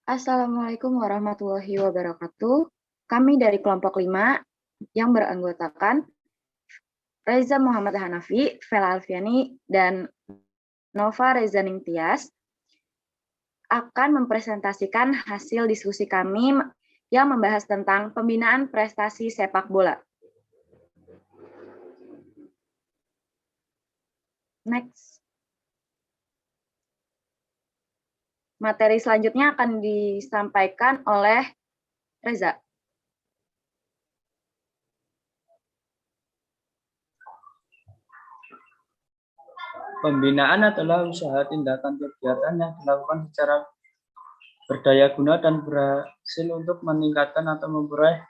Assalamualaikum warahmatullahi wabarakatuh. Kami dari kelompok 5 yang beranggotakan Reza Muhammad Hanafi, Vela Alfiani, dan Nova Rezaning Tias akan mempresentasikan hasil diskusi kami yang membahas tentang pembinaan prestasi sepak bola. Next. Materi selanjutnya akan disampaikan oleh Reza. Pembinaan adalah usaha tindakan kegiatan yang dilakukan secara berdaya guna dan berhasil untuk meningkatkan atau memperoleh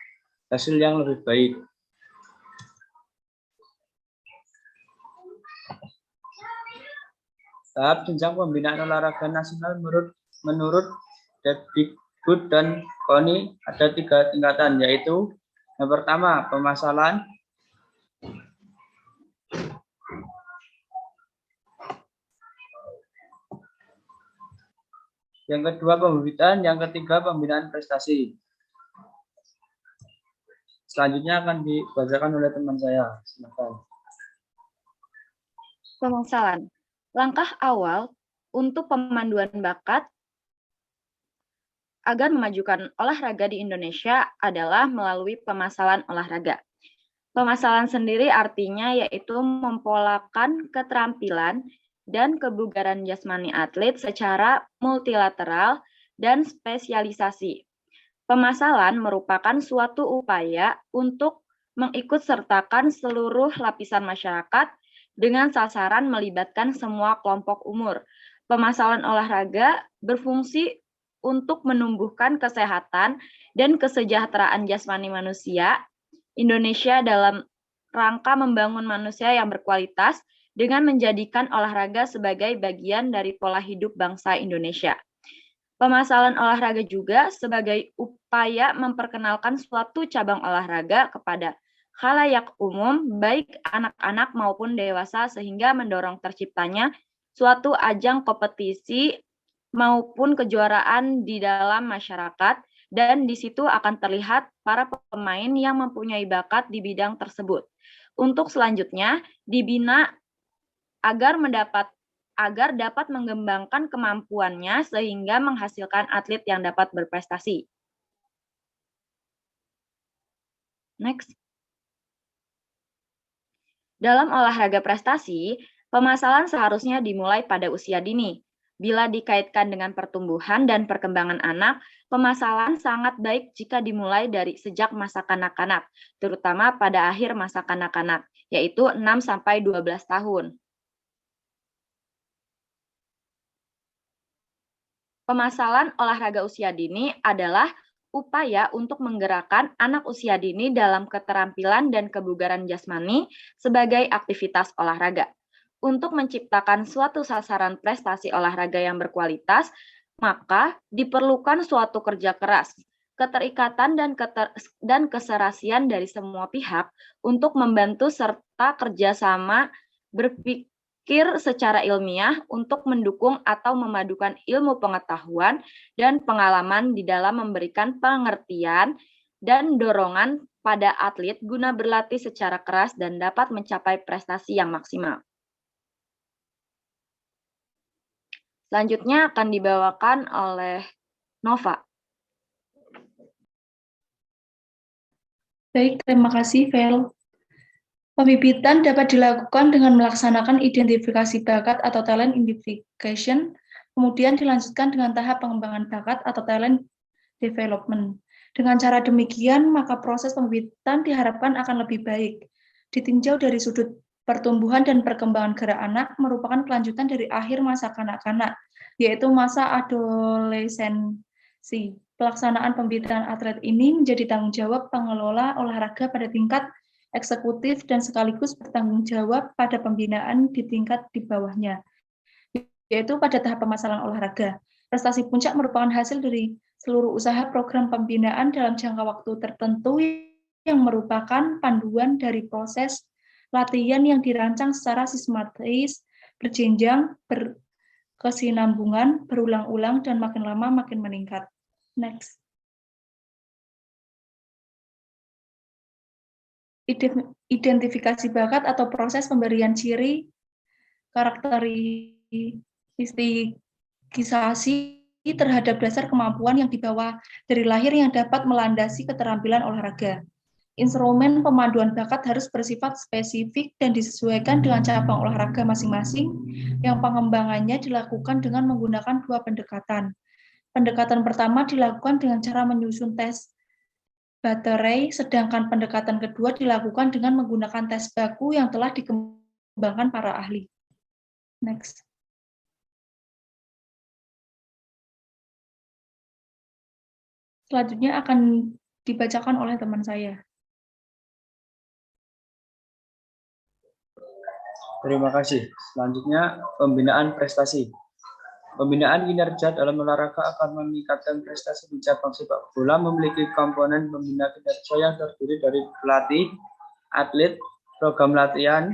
hasil yang lebih baik. Tahap jenjang pembinaan olahraga nasional menurut Depdikbud dan KONI ada 3 tingkatan, yaitu yang pertama pemasalan, yang kedua pembibitan, yang ketiga pembinaan prestasi. Selanjutnya akan dibacakan oleh teman saya. Silakan. Pemasalan. Langkah awal untuk pemanduan bakat agar memajukan olahraga di Indonesia adalah melalui pemasalan olahraga. Pemasalan sendiri artinya yaitu mempolakan keterampilan dan kebugaran jasmani atlet secara multilateral dan spesialisasi. Pemasalan merupakan suatu upaya untuk mengikutsertakan seluruh lapisan masyarakat dengan sasaran melibatkan semua kelompok umur. Pemasalan olahraga berfungsi untuk menumbuhkan kesehatan dan kesejahteraan jasmani manusia Indonesia dalam rangka membangun manusia yang berkualitas dengan menjadikan olahraga sebagai bagian dari pola hidup bangsa Indonesia. Pemasalan olahraga juga sebagai upaya memperkenalkan suatu cabang olahraga kepada khalayak umum, baik anak-anak maupun dewasa, sehingga mendorong terciptanya suatu ajang kompetisi maupun kejuaraan di dalam masyarakat, dan di situ akan terlihat para pemain yang mempunyai bakat di bidang tersebut. Untuk selanjutnya, dibina agar dapat mengembangkan kemampuannya sehingga menghasilkan atlet yang dapat berprestasi. Next. Dalam olahraga prestasi, pemasalan seharusnya dimulai pada usia dini. Bila dikaitkan dengan pertumbuhan dan perkembangan anak, pemasalan sangat baik jika dimulai dari sejak masa kanak-kanak, terutama pada akhir masa kanak-kanak, yaitu 6-12 tahun. Pemasalan olahraga usia dini adalah upaya untuk menggerakkan anak usia dini dalam keterampilan dan kebugaran jasmani sebagai aktivitas olahraga. Untuk menciptakan suatu sasaran prestasi olahraga yang berkualitas, maka diperlukan suatu kerja keras, keterikatan dan keserasian dari semua pihak untuk membantu serta kerjasama berpikir secara ilmiah untuk mendukung atau memadukan ilmu pengetahuan dan pengalaman di dalam memberikan pengertian dan dorongan pada atlet guna berlatih secara keras dan dapat mencapai prestasi yang maksimal. Selanjutnya akan dibawakan oleh Nova. Baik, terima kasih, Vel. Pembibitan dapat dilakukan dengan melaksanakan identifikasi bakat atau talent identification, kemudian dilanjutkan dengan tahap pengembangan bakat atau talent development. Dengan cara demikian, maka proses pembibitan diharapkan akan lebih baik. Ditinjau dari sudut pertumbuhan dan perkembangan gerak anak merupakan kelanjutan dari akhir masa kanak-kanak, yaitu masa adolescensi. Pelaksanaan pembibitan atlet ini menjadi tanggung jawab pengelola olahraga pada tingkat eksekutif dan sekaligus bertanggung jawab pada pembinaan di tingkat di bawahnya, yaitu pada tahap pemasaran olahraga. Prestasi puncak merupakan hasil dari seluruh usaha program pembinaan dalam jangka waktu tertentu yang merupakan panduan dari proses latihan yang dirancang secara sistematis, berjenjang, berkesinambungan, berulang-ulang, dan makin lama makin meningkat. Next. Identifikasi bakat atau proses pemberian ciri karakteristikisasi terhadap dasar kemampuan yang dibawa dari lahir yang dapat melandasi keterampilan olahraga. Instrumen pemanduan bakat harus bersifat spesifik dan disesuaikan dengan cabang olahraga masing-masing yang pengembangannya dilakukan dengan menggunakan dua pendekatan. Pendekatan pertama dilakukan dengan cara menyusun tes baterai, sedangkan pendekatan kedua dilakukan dengan menggunakan tes baku yang telah dikembangkan para ahli. Next. Selanjutnya akan dibacakan oleh teman saya. Terima kasih. Selanjutnya, pembinaan prestasi. Pembinaan kinerja dalam olahraga akan meningkatkan prestasi di cabang sepak bola memiliki komponen pembina kinerja yang terdiri dari pelatih, atlet, program latihan,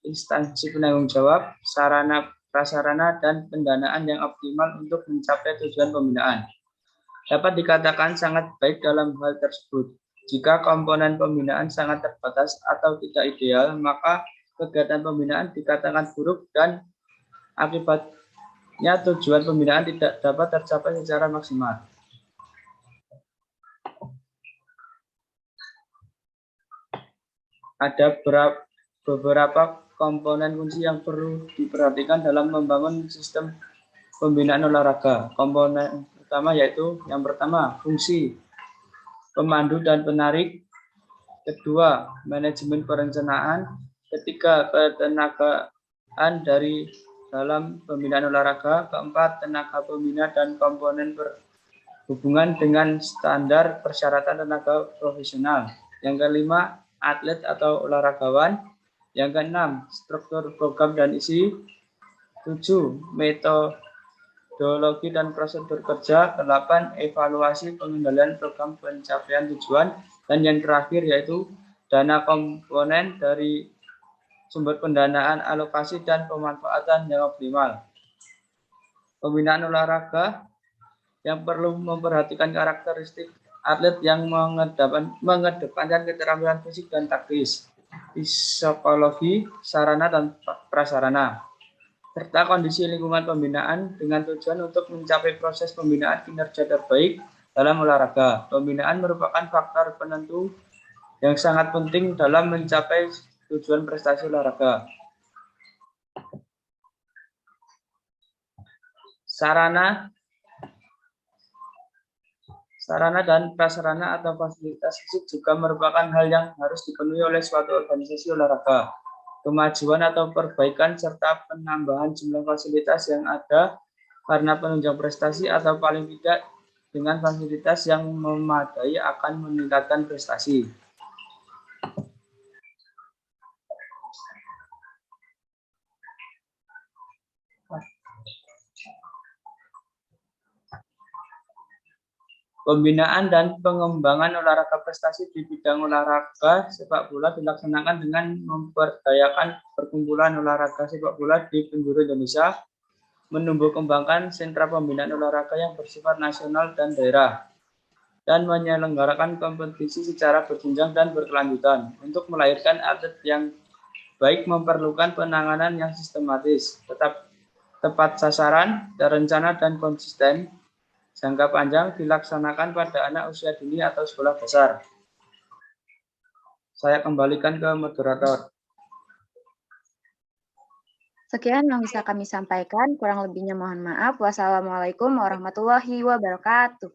instansi penanggung jawab, sarana, prasarana, dan pendanaan yang optimal untuk mencapai tujuan pembinaan. Dapat dikatakan sangat baik dalam hal tersebut. Jika komponen pembinaan sangat terbatas atau tidak ideal, maka kegiatan pembinaan dikatakan buruk dan akibatnya tujuan pembinaan tidak dapat tercapai secara maksimal. Ada beberapa komponen kunci yang perlu diperhatikan dalam membangun sistem pembinaan olahraga. Komponen pertama yaitu yang pertama fungsi pemandu dan penarik, kedua manajemen perencanaan, ketiga ketenagaan dari dalam pembinaan olahraga, keempat tenaga pembina dan komponen berhubungan dengan standar persyaratan tenaga profesional, yang kelima atlet atau olahragawan, yang keenam struktur program dan isi, 7 metodologi dan prosedur kerja, 8 evaluasi pengendalian program pencapaian tujuan, dan yang terakhir yaitu dana komponen dari sumber pendanaan, alokasi, dan pemanfaatan yang optimal. Pembinaan olahraga yang perlu memperhatikan karakteristik atlet yang mengedepankan keterampilan fisik dan taktis, psikologi, sarana dan prasarana, serta kondisi lingkungan pembinaan dengan tujuan untuk mencapai proses pembinaan kinerja terbaik dalam olahraga. Pembinaan merupakan faktor penentu yang sangat penting dalam mencapai tujuan prestasi olahraga. Sarana dan prasarana atau fasilitas fisik juga merupakan hal yang harus dipenuhi oleh suatu organisasi olahraga. Kemajuan atau perbaikan serta penambahan jumlah fasilitas yang ada karena penunjang prestasi atau paling tidak dengan fasilitas yang memadai akan meningkatkan prestasi. Pembinaan dan pengembangan olahraga prestasi di bidang olahraga sepak bola dilaksanakan dengan memberdayakan perkumpulan olahraga sepak bola di penjuru Indonesia, menumbuh kembangkan sentra pembinaan olahraga yang bersifat nasional dan daerah, dan menyelenggarakan kompetisi secara berjenjang dan berkelanjutan. Untuk melahirkan atlet yang baik memerlukan penanganan yang sistematis, tepat sasaran, terencana, dan konsisten. Jangka panjang dilaksanakan pada anak usia dini atau sekolah dasar. Saya kembalikan ke moderator. Sekian yang bisa kami sampaikan, kurang lebihnya mohon maaf. Wassalamualaikum warahmatullahi wabarakatuh.